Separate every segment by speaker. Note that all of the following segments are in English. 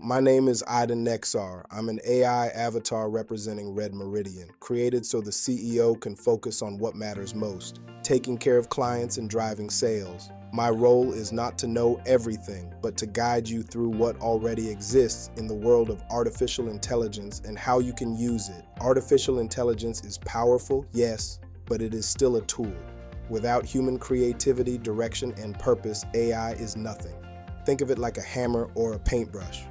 Speaker 1: my name is Ida Nexar. I'm an AI avatar representing Red Meridian, created so the CEO can focus on what matters most, taking care of clients and driving sales. My role is not to know everything, but to guide you through what already exists in the world of artificial intelligence and how you can use it. Artificial intelligence is powerful, yes, but it is still a tool. Without human creativity, direction, and purpose, AI is nothing. Think of it like a hammer or a paintbrush.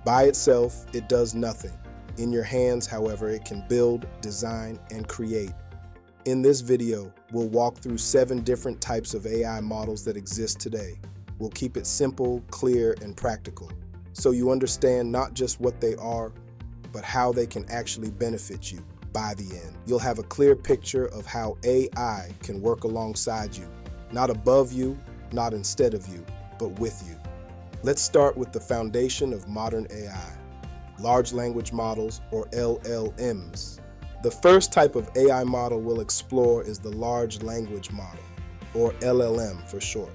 Speaker 1: By itself, it does nothing. In your hands, however, it can build, design, and create. In this video, we'll walk through 7 different types of AI models that exist today. We'll keep it simple, clear, and practical, so you understand not just what they are, but how they can actually benefit you by the end. You'll have a clear picture of how AI can work alongside you, not above you, not instead of you, but with you. Let's start with the foundation of modern AI, large language models, or LLMs. The first type of AI model we'll explore is the large language model, or LLM for short.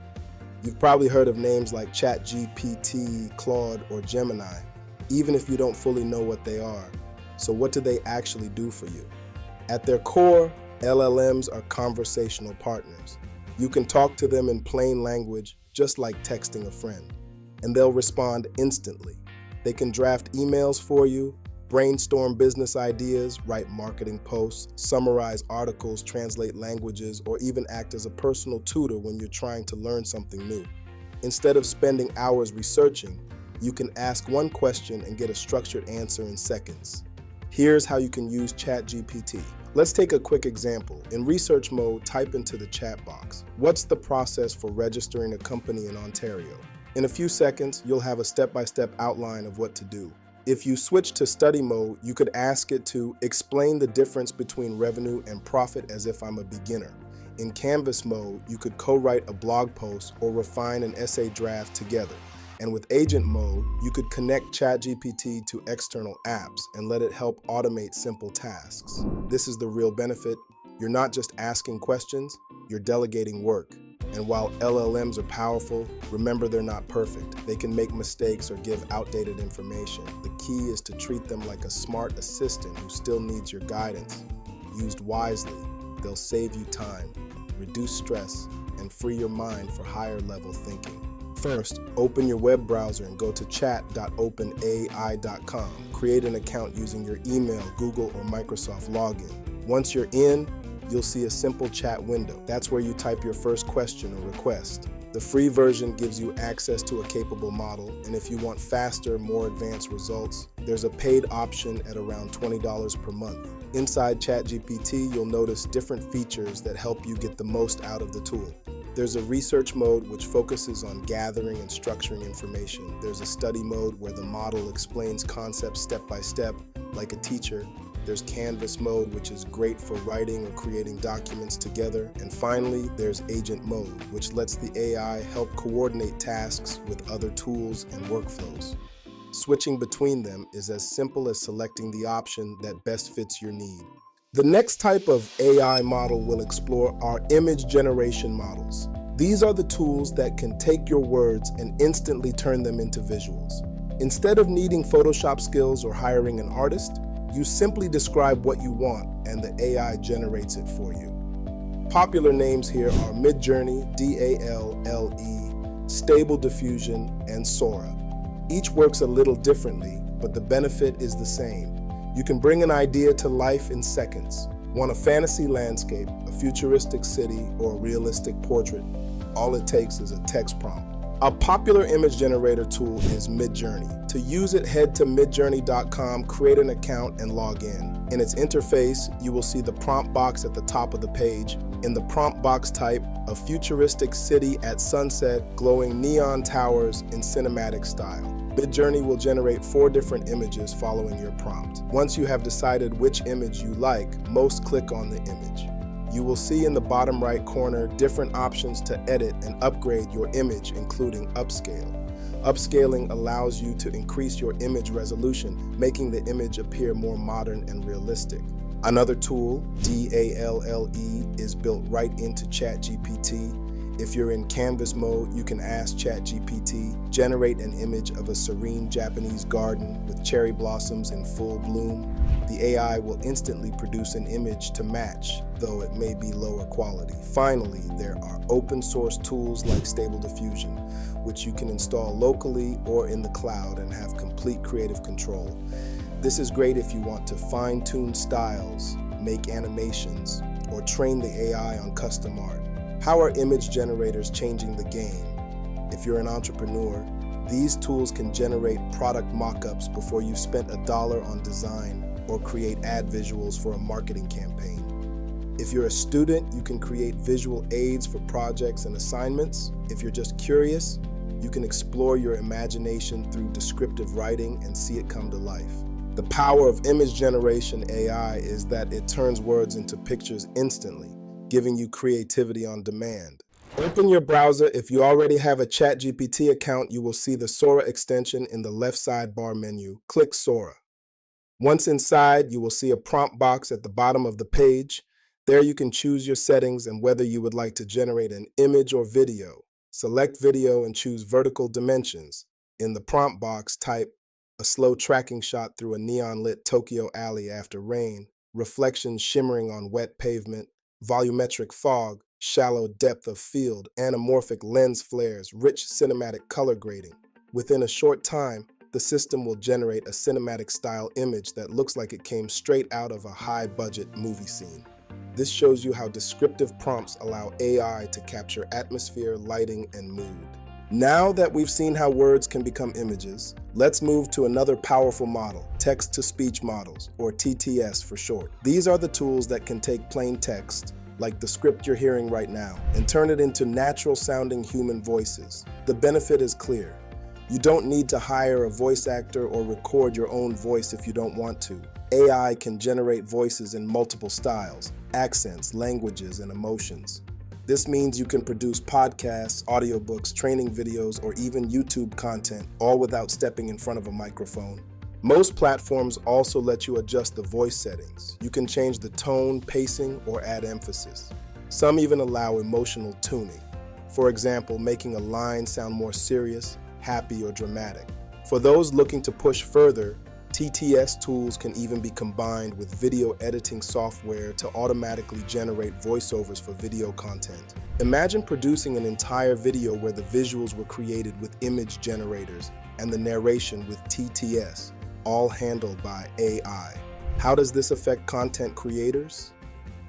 Speaker 1: You've probably heard of names like ChatGPT, Claude, or Gemini, even if you don't fully know what they are. So what do they actually do for you? At their core, LLMs are conversational partners. You can talk to them in plain language, just like texting a friend, and they'll respond instantly. They can draft emails for you, brainstorm business ideas, write marketing posts, summarize articles, translate languages, or even act as a personal tutor when you're trying to learn something new. Instead of spending hours researching, you can ask one question and get a structured answer in seconds. Here's how you can use ChatGPT. Let's take a quick example. In research mode, type into the chat box, "What's the process for registering a company in Ontario?" In a few seconds, you'll have a step-by-step outline of what to do. If you switch to study mode, you could ask it to explain the difference between revenue and profit as if I'm a beginner. In Canvas mode, you could co-write a blog post or refine an essay draft together. And with agent mode, you could connect ChatGPT to external apps and let it help automate simple tasks. This is the real benefit. You're not just asking questions, you're delegating work. And while LLMs are powerful, remember they're not perfect. They can make mistakes or give outdated information. The key is to treat them like a smart assistant who still needs your guidance. Used wisely, they'll save you time, reduce stress, and free your mind for higher level thinking. First, open your web browser and go to chat.openai.com. Create an account using your email, Google, or Microsoft login. Once you're in, you'll see a simple chat window. That's where you type your first question or request. The free version gives you access to a capable model, and if you want faster, more advanced results, there's a paid option at around $20 per month. Inside ChatGPT, you'll notice different features that help you get the most out of the tool. There's a research mode which focuses on gathering and structuring information. There's a study mode where the model explains concepts step by step, like a teacher. There's Canvas mode, which is great for writing or creating documents together. And finally, there's agent mode, which lets the AI help coordinate tasks with other tools and workflows. Switching between them is as simple as selecting the option that best fits your need. The next type of AI model we'll explore are image generation models. These are the tools that can take your words and instantly turn them into visuals. Instead of needing Photoshop skills or hiring an artist, you simply describe what you want and the AI generates it for you. Popular names here are Midjourney, DALLE, Stable Diffusion, and Sora. Each works a little differently, but the benefit is the same. You can bring an idea to life in seconds. Want a fantasy landscape, a futuristic city, or a realistic portrait? All it takes is a text prompt. A popular image generator tool is Midjourney. To use it, head to midjourney.com, create an account, and log in. In its interface, you will see the prompt box at the top of the page. In the prompt box, type a futuristic city at sunset, glowing neon towers in cinematic style. Midjourney will generate 4 different images following your prompt. Once you have decided which image you like, most click on the image. You will see in the bottom right corner different options to edit and upgrade your image, including upscale. Upscaling allows you to increase your image resolution, making the image appear more modern and realistic. Another tool, DALLE, is built right into ChatGPT. If you're in canvas mode, you can ask ChatGPT, generate an image of a serene Japanese garden with cherry blossoms in full bloom. The AI will instantly produce an image to match, though it may be lower quality. Finally, there are open source tools like Stable Diffusion, which you can install locally or in the cloud and have complete creative control. This is great if you want to fine-tune styles, make animations, or train the AI on custom art. How are image generators changing the game? If you're an entrepreneur, these tools can generate product mock-ups before you've spent $1 on design or create ad visuals for a marketing campaign. If you're a student, you can create visual aids for projects and assignments. If you're just curious, you can explore your imagination through descriptive writing and see it come to life. The power of image generation AI is that it turns words into pictures instantly, giving you creativity on demand. Open your browser. If you already have a ChatGPT account, you will see the Sora extension in the left sidebar menu. Click Sora. Once inside, you will see a prompt box at the bottom of the page. There you can choose your settings and whether you would like to generate an image or video. Select video and choose vertical dimensions. In the prompt box, type a slow tracking shot through a neon-lit Tokyo alley after rain, reflections shimmering on wet pavement, volumetric fog, shallow depth of field, anamorphic lens flares, rich cinematic color grading. Within a short time, the system will generate a cinematic style image that looks like it came straight out of a high-budget movie scene. This shows you how descriptive prompts allow AI to capture atmosphere, lighting, and mood. Now that we've seen how words can become images, let's move to another powerful model, text-to-speech models, or TTS for short. These are the tools that can take plain text, like the script you're hearing right now, and turn it into natural-sounding human voices. The benefit is clear. You don't need to hire a voice actor or record your own voice if you don't want to. AI can generate voices in multiple styles, accents, languages, and emotions. This means you can produce podcasts, audiobooks, training videos, or even YouTube content, all without stepping in front of a microphone. Most platforms also let you adjust the voice settings. You can change the tone, pacing, or add emphasis. Some even allow emotional tuning. For example, making a line sound more serious, happy, or dramatic. For those looking to push further, TTS tools can even be combined with video editing software to automatically generate voiceovers for video content. Imagine producing an entire video where the visuals were created with image generators and the narration with TTS, all handled by AI. How does this affect content creators?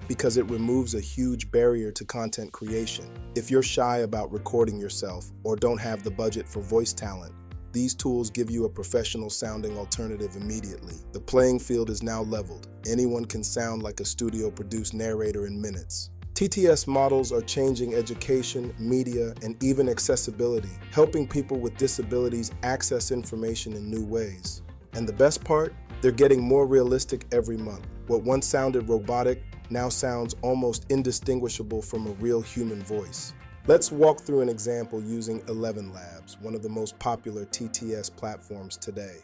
Speaker 1: Because it removes a huge barrier to content creation. If you're shy about recording yourself or don't have the budget for voice talent, these tools give you a professional-sounding alternative immediately. The playing field is now leveled. Anyone can sound like a studio-produced narrator in minutes. TTS models are changing education, media, and even accessibility, helping people with disabilities access information in new ways. And the best part? They're getting more realistic every month. What once sounded robotic now sounds almost indistinguishable from a real human voice. Let's walk through an example using 11 Labs, one of the most popular TTS platforms today.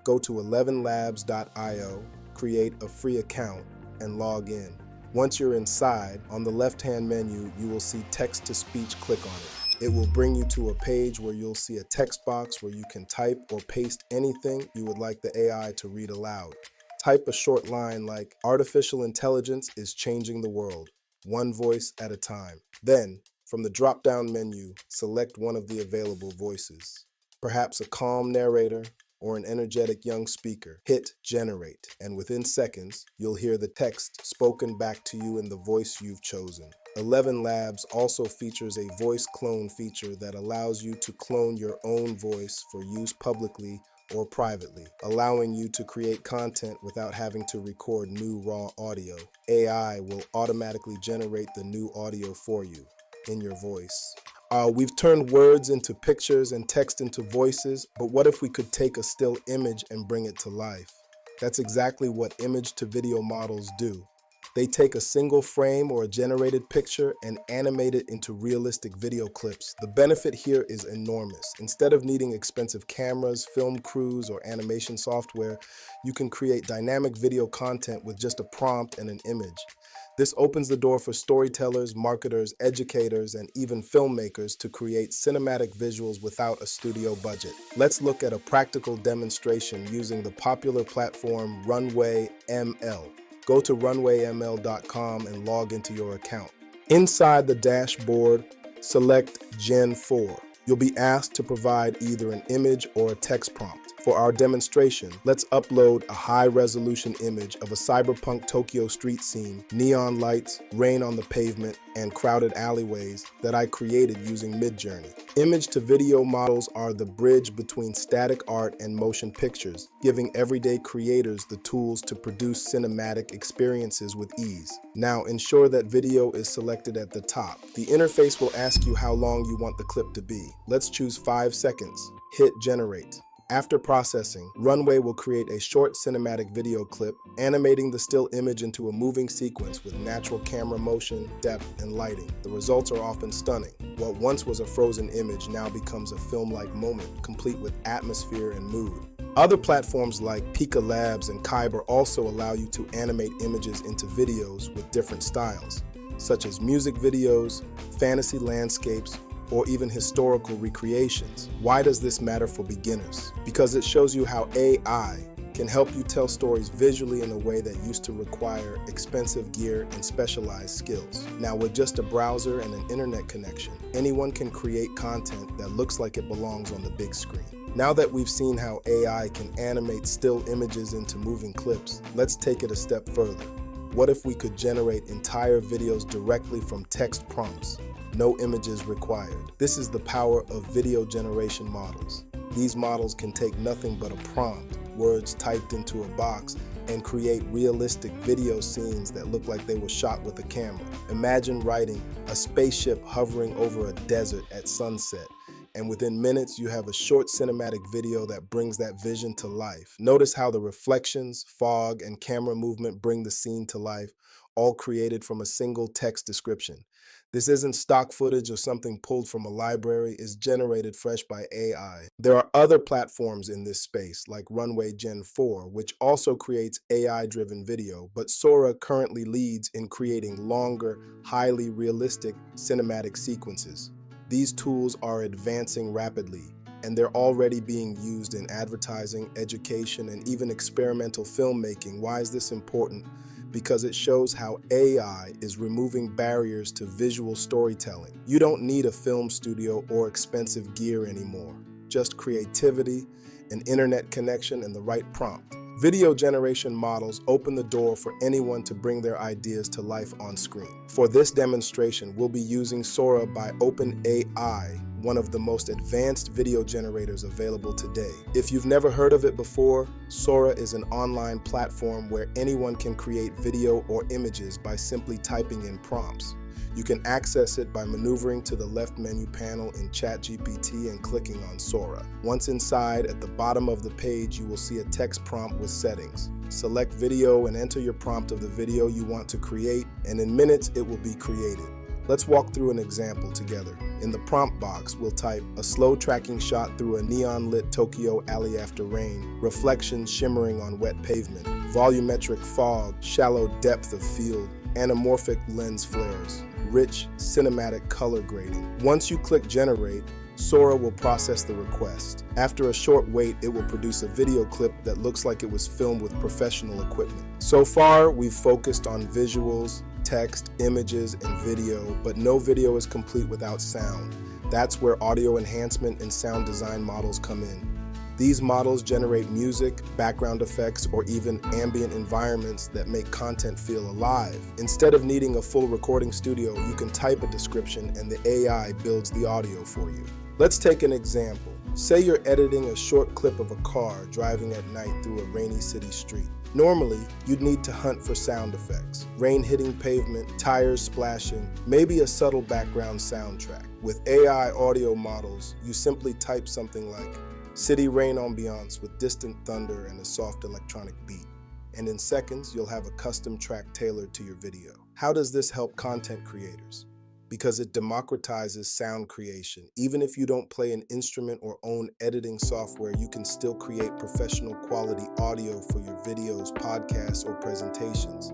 Speaker 1: Go to 11labs.io, create a free account, and log in. Once you're inside, on the left-hand menu, you will see text-to-speech. Click on it. It will bring you to a page where you'll see a text box where you can type or paste anything you would like the AI to read aloud. Type a short line like, "Artificial intelligence is changing the world, one voice at a time." Then, from the drop-down menu, select one of the available voices. Perhaps a calm narrator or an energetic young speaker. Hit Generate, and within seconds, you'll hear the text spoken back to you in the voice you've chosen. 11 Labs also features a voice clone feature that allows you to clone your own voice for use publicly or privately, allowing you to create content without having to record new raw audio. AI will automatically generate the new audio for you in your voice. We've turned words into pictures and text into voices, but what if we could take a still image and bring it to life? That's exactly what image-to-video models do. They take a single frame or a generated picture and animate it into realistic video clips. The benefit here is enormous. Instead of needing expensive cameras, film crews, or animation software, you can create dynamic video content with just a prompt and an image. This opens the door for storytellers, marketers, educators, and even filmmakers to create cinematic visuals without a studio budget. Let's look at a practical demonstration using the popular platform Runway ML. Go to runwayml.com and log into your account. Inside the dashboard, select Gen 4. You'll be asked to provide either an image or a text prompt. For our demonstration, let's upload a high-resolution image of a cyberpunk Tokyo street scene, neon lights, rain on the pavement, and crowded alleyways that I created using Midjourney. Image-to-video models are the bridge between static art and motion pictures, giving everyday creators the tools to produce cinematic experiences with ease. Now, ensure that video is selected at the top. The interface will ask you how long you want the clip to be. Let's choose 5 seconds. Hit Generate. After processing, Runway will create a short cinematic video clip, animating the still image into a moving sequence with natural camera motion, depth, and lighting. The results are often stunning. What once was a frozen image now becomes a film-like moment, complete with atmosphere and mood. Other platforms like Pika Labs and Kyber also allow you to animate images into videos with different styles, such as music videos, fantasy landscapes, or even historical recreations. Why does this matter for beginners? Because it shows you how AI can help you tell stories visually in a way that used to require expensive gear and specialized skills. Now, with just a browser and an internet connection, anyone can create content that looks like it belongs on the big screen. Now that we've seen how AI can animate still images into moving clips, let's take it a step further. What if we could generate entire videos directly from text prompts? No images required. This is the power of video generation models. These models can take nothing but a prompt, words typed into a box, and create realistic video scenes that look like they were shot with a camera. Imagine writing a spaceship hovering over a desert at sunset, and within minutes you have a short cinematic video that brings that vision to life. Notice how the reflections, fog, and camera movement bring the scene to life, all created from a single text description. This isn't stock footage or something pulled from a library, it's generated fresh by AI. There are other platforms in this space, like Runway Gen 4, which also creates AI-driven video, but Sora currently leads in creating longer, highly realistic cinematic sequences. These tools are advancing rapidly, and they're already being used in advertising, education, and even experimental filmmaking. Why is this important? Because it shows how AI is removing barriers to visual storytelling. You don't need a film studio or expensive gear anymore. Just creativity, an internet connection, and the right prompt. Video generation models open the door for anyone to bring their ideas to life on screen. For this demonstration, we'll be using Sora by OpenAI, one of the most advanced video generators available today. If you've never heard of it before, Sora is an online platform where anyone can create video or images by simply typing in prompts. You can access it by maneuvering to the left menu panel in ChatGPT and clicking on Sora. Once inside, at the bottom of the page, you will see a text prompt with settings. Select video and enter your prompt of the video you want to create, and in minutes, it will be created. Let's walk through an example together. In the prompt box, we'll type a slow tracking shot through a neon-lit Tokyo alley after rain, reflections shimmering on wet pavement, volumetric fog, shallow depth of field, anamorphic lens flares, rich cinematic color grading. Once you click Generate, Sora will process the request. After a short wait, it will produce a video clip that looks like it was filmed with professional equipment. So far, we've focused on visuals, text, images, and video, but no video is complete without sound. That's where audio enhancement and sound design models come in. These models generate music, background effects, or even ambient environments that make content feel alive. Instead of needing a full recording studio, you can type a description and the AI builds the audio for you. Let's take an example. Say you're editing a short clip of a car driving at night through a rainy city street. Normally, you'd need to hunt for sound effects. Rain hitting pavement, tires splashing, maybe a subtle background soundtrack. With AI audio models, you simply type something like city rain ambiance with distant thunder and a soft electronic beat. And in seconds, you'll have a custom track tailored to your video. How does this help content creators? Because it democratizes sound creation. Even if you don't play an instrument or own editing software, you can still create professional quality audio for your videos, podcasts, or presentations.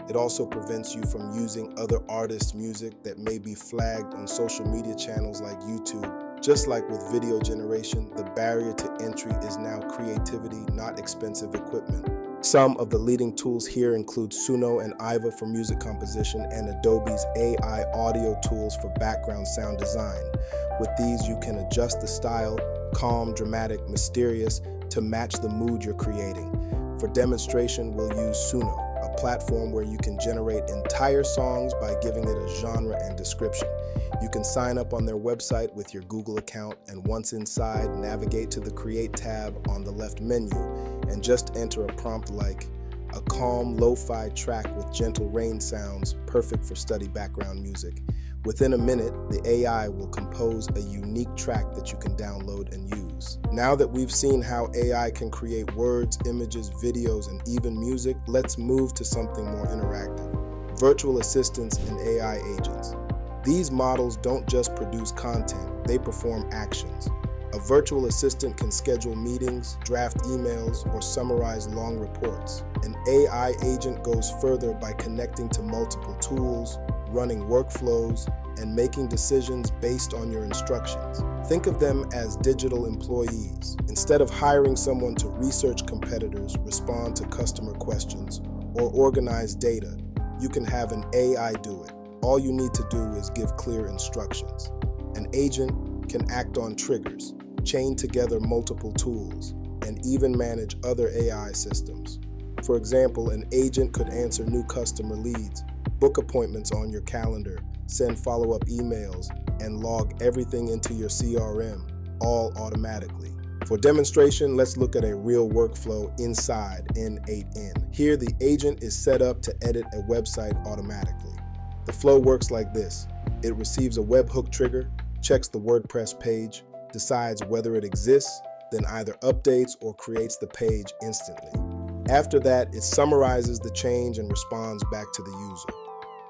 Speaker 1: It also prevents you from using other artists' music that may be flagged on social media channels like YouTube. Just like with video generation, the barrier to entry is now creativity, not expensive equipment. Some of the leading tools here include Suno and Iva for music composition and Adobe's AI audio tools for background sound design. With these, you can adjust the style, calm, dramatic, mysterious, to match the mood you're creating. For demonstration, we'll use Suno, a platform where you can generate entire songs by giving it a genre and description. You can sign up on their website with your Google account, and once inside, navigate to the Create tab on the left menu and just enter a prompt like, "A calm, lo-fi track with gentle rain sounds, perfect for study background music." Within a minute, the AI will compose a unique track that you can download and use. Now that we've seen how AI can create words, images, videos, and even music, let's move to something more interactive: virtual assistants and AI agents. These models don't just produce content, they perform actions. A virtual assistant can schedule meetings, draft emails, or summarize long reports. An AI agent goes further by connecting to multiple tools, running workflows, and making decisions based on your instructions. Think of them as digital employees. Instead of hiring someone to research competitors, respond to customer questions, or organize data, you can have an AI do it. All you need to do is give clear instructions. An agent can act on triggers, chain together multiple tools, and even manage other AI systems. For example, an agent could answer new customer leads, book appointments on your calendar, send follow-up emails, and log everything into your CRM, all automatically. For demonstration, let's look at a real workflow inside N8N. Here, the agent is set up to edit a website automatically. The flow works like this. It receives a webhook trigger, checks the WordPress page, decides whether it exists, then either updates or creates the page instantly. After that, it summarizes the change and responds back to the user.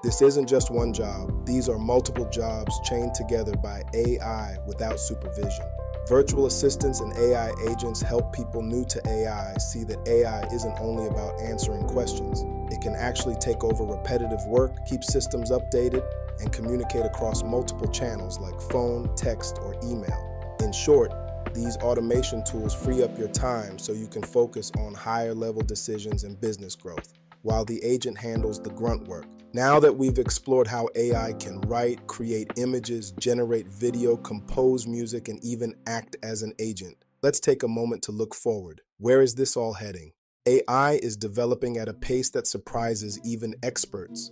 Speaker 1: This isn't just one job. These are multiple jobs chained together by AI without supervision. Virtual assistants and AI agents help people new to AI see that AI isn't only about answering questions. It can actually take over repetitive work, keep systems updated, and communicate across multiple channels like phone, text, or email. In short, these automation tools free up your time so you can focus on higher level decisions and business growth, while the agent handles the grunt work. Now that we've explored how AI can write, create images, generate video, compose music, and even act as an agent, let's take a moment to look forward. Where is this all heading? AI is developing at a pace that surprises even experts.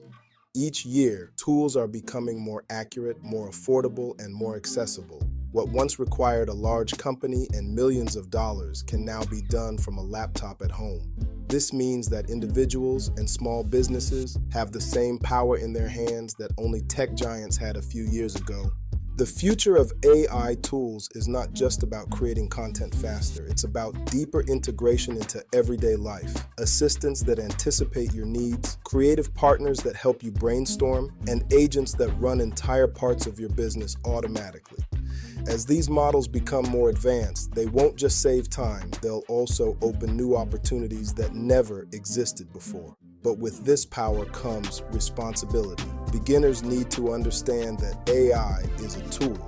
Speaker 1: Each year, tools are becoming more accurate, more affordable, and more accessible. What once required a large company and millions of dollars can now be done from a laptop at home. This means that individuals and small businesses have the same power in their hands that only tech giants had a few years ago. The future of AI tools is not just about creating content faster. It's about deeper integration into everyday life, assistants that anticipate your needs, creative partners that help you brainstorm, and agents that run entire parts of your business automatically. As these models become more advanced, they won't just save time, they'll also open new opportunities that never existed before. But with this power comes responsibility. Beginners need to understand that AI is a tool,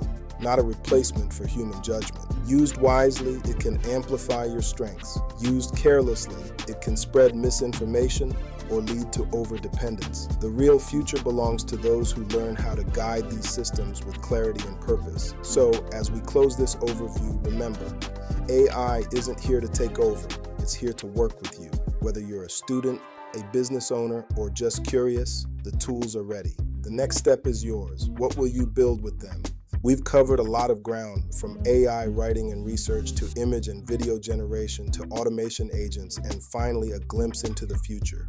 Speaker 1: not a replacement for human judgment. Used wisely, it can amplify your strengths. Used carelessly, it can spread misinformation or lead to overdependence. The real future belongs to those who learn how to guide these systems with clarity and purpose. So, as we close this overview, remember, AI isn't here to take over, it's here to work with you. Whether you're a student, a business owner, or just curious, the tools are ready. The next step is yours. What will you build with them? We've covered a lot of ground, from AI writing and research to image and video generation to automation agents, and finally a glimpse into the future.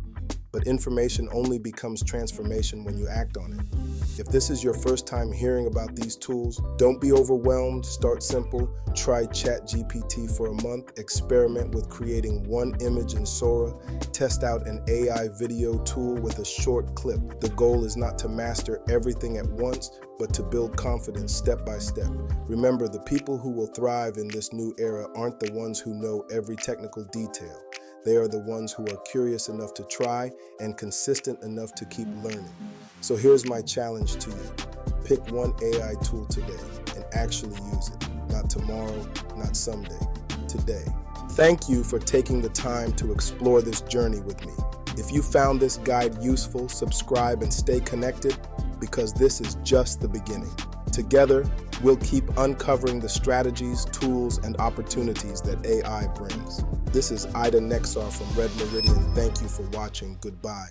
Speaker 1: But information only becomes transformation when you act on it. If this is your first time hearing about these tools, don't be overwhelmed. Start simple. Try ChatGPT for a month. Experiment with creating one image in Sora. Test out an AI video tool with a short clip. The goal is not to master everything at once, but to build confidence step by step. Remember, the people who will thrive in this new era aren't the ones who know every technical detail. They are the ones who are curious enough to try and consistent enough to keep learning. So here's my challenge to you. Pick one AI tool today and actually use it. Not tomorrow, not someday, today. Thank you for taking the time to explore this journey with me. If you found this guide useful, subscribe and stay connected, because this is just the beginning. Together, we'll keep uncovering the strategies, tools, and opportunities that AI brings. This is Ida Nexar from Red Meridian. Thank you for watching. Goodbye.